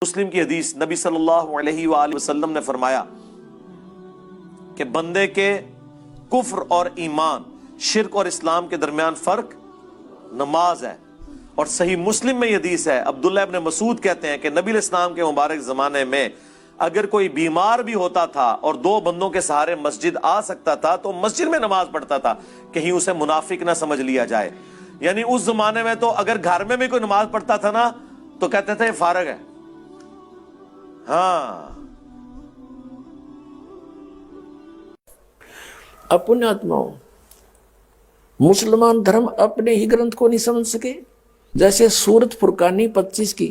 मुस्लिम की हदीस, नबी सल्लल्लाहु अलैहि वसल्लम ने फरमाया कि बंदे के कुफ्र और ईमान, शिर्क और इस्लाम के दरमियान फर्क नमाज है। और सही मुस्लिम में हदीस है, अब्दुल्लाह इब्न मसूद कहते हैं कि नबी इस्लाम के मुबारक जमाने में अगर कोई बीमार भी होता था और दो बंदों के सहारे मस्जिद आ सकता था तो मस्जिद में नमाज पढ़ता था, कहीं उसे मुनाफिक ना समझ लिया जाए। यानी उस जमाने में तो अगर घर में भी कोई नमाज पढ़ता था ना तो कहते थे फारग है। हाँ, अपने आत्माओं, मुसलमान धर्म अपने ही ग्रंथ को नहीं समझ सके। जैसे सूरत फुरकानी 25 की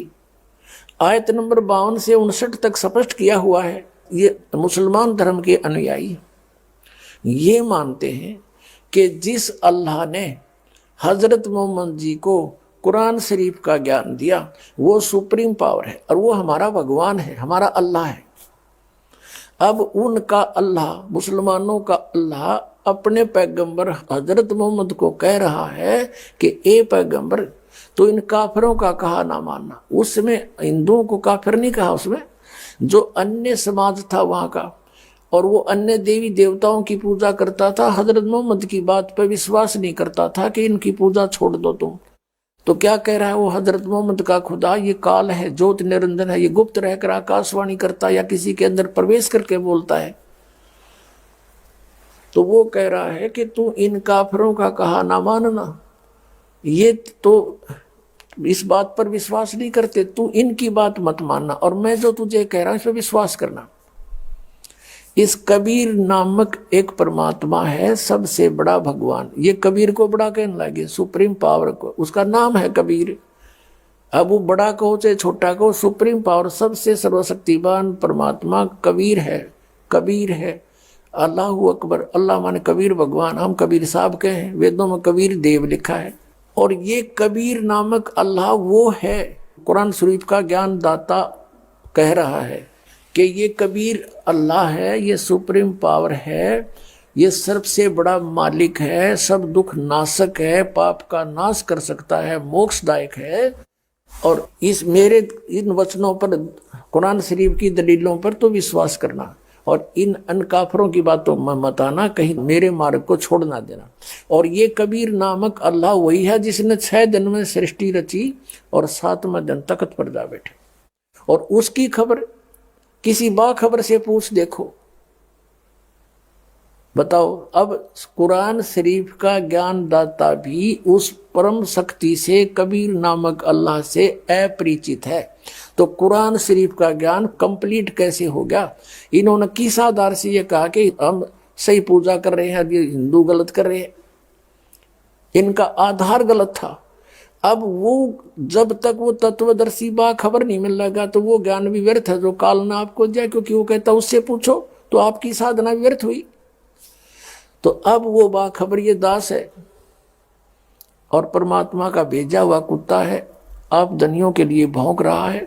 आयत नंबर 52 से 59 तक स्पष्ट किया हुआ है। ये मुसलमान धर्म के अनुयायी ये मानते हैं कि जिस अल्लाह ने हजरत मोहम्मद जी को कुरान शरीफ का ज्ञान दिया वो सुप्रीम पावर है और वो हमारा भगवान है, हमारा अल्लाह है। अब उनका अल्लाह, मुसलमानों का अल्लाह अपने पैगंबर हजरत मोहम्मद को कह रहा है कि ए पैगंबर तो इन काफिरों का कहा ना मानना। उसमें हिंदुओं को काफिर नहीं कहा, उसमें जो अन्य समाज था वहां का और वो अन्य देवी देवताओं की पूजा करता था, हजरत मोहम्मद की बात पर विश्वास नहीं करता था कि इनकी पूजा छोड़ दो तुम। तो क्या कह रहा है वो हजरत मोहम्मद का खुदा ये काल है, ज्योत निरंजन है, ये गुप्त रहकर आकाशवाणी करता या किसी के अंदर प्रवेश करके बोलता है। तो वो कह रहा है कि तू इन काफिरों का कहा ना मानना, ये तो इस बात पर विश्वास नहीं करते, तू इनकी बात मत मानना और मैं जो तुझे कह रहा हूं इस पर विश्वास करना। इस कबीर नामक एक परमात्मा है, सबसे बड़ा भगवान। ये कबीर को बड़ा कहने लगे, सुप्रीम पावर को, उसका नाम है कबीर। अब वो बड़ा कहो चाहे छोटा कहो, सुप्रीम पावर, सबसे सर्वशक्तिवान परमात्मा कबीर है। कबीर है, अल्लाहु अकबर। अल्लाह माने कबीर भगवान, हम कबीर साहब के हैं, वेदों में कबीर देव लिखा है। और ये कबीर नामक अल्लाह वो है, कुरान शरीफ का ज्ञान दाता कह रहा है कि ये कबीर अल्लाह है, ये सुप्रीम पावर है, ये सबसे बड़ा मालिक है, सब दुख नाशक है, पाप का नाश कर सकता है, मोक्षदायक है। और इस मेरे इन वचनों पर, कुरान शरीफ की दलीलों पर तो विश्वास करना और इन अनकाफरों की बातों में मत आना, कहीं मेरे मार्ग को छोड़ ना देना। और ये कबीर नामक अल्लाह वही है जिसने 6 दिन में सृष्टि रची और 7वें दिन तख्त पर जा बैठे। और उसकी खबर किसी बाखबर से पूछ देखो, बताओ। अब कुरान शरीफ का ज्ञान दाता भी उस परम शक्ति से, कबीर नामक अल्लाह से अपरिचित है, तो कुरान शरीफ का ज्ञान कंप्लीट कैसे हो गया? इन्होंने किस आधार से ये कहा कि हम सही पूजा कर रहे हैं, ये हिंदू गलत कर रहे हैं? इनका आधार गलत था। अब वो जब तक वो तत्वदर्शी बा खबर नहीं मिल लगा तो वो ज्ञान भी व्यर्थ है जो काल ना आपको जाए, क्योंकि वो कहता उससे पूछो तो आपकी साधना व्यर्थ हुई। तो अब वो बाखबर ये दास है और परमात्मा का भेजा हुआ कुत्ता है, आप धनियों के लिए भौंक रहा है।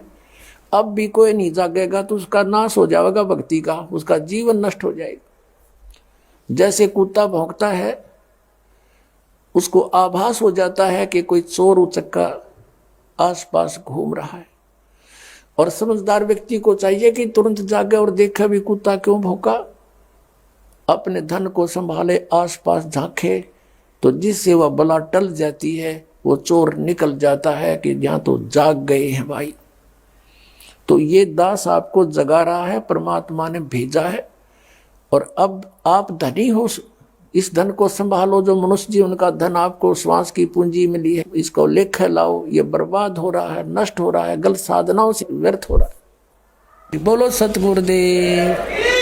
अब भी कोई नहीं जागेगा तो उसका नाश हो जाएगा भक्ति का, उसका जीवन नष्ट हो जाएगा। जैसे कुत्ता भौंकता है, उसको आभास हो जाता है कि कोई चोर उचक्का आसपास घूम रहा है, और समझदार व्यक्ति को चाहिए कि तुरंत जागे और देखे भी कुत्ता क्यों भौंका, अपने धन को संभाले, आसपास झांके, तो जिससे वह बला टल जाती है, वो चोर निकल जाता है कि यहाँ तो जाग गए हैं भाई। तो ये दास आपको जगा रहा है, परमात्मा ने भेजा है। और अब आप धनी हो, इस धन को संभालो जो मनुष्य जीवन का धन आपको श्वास की पूंजी मिली है, इसको लेखे लाओ। ये बर्बाद हो रहा है, नष्ट हो रहा है, गलत साधनाओं से व्यर्थ हो रहा है। बोलो सतगुरुदेव।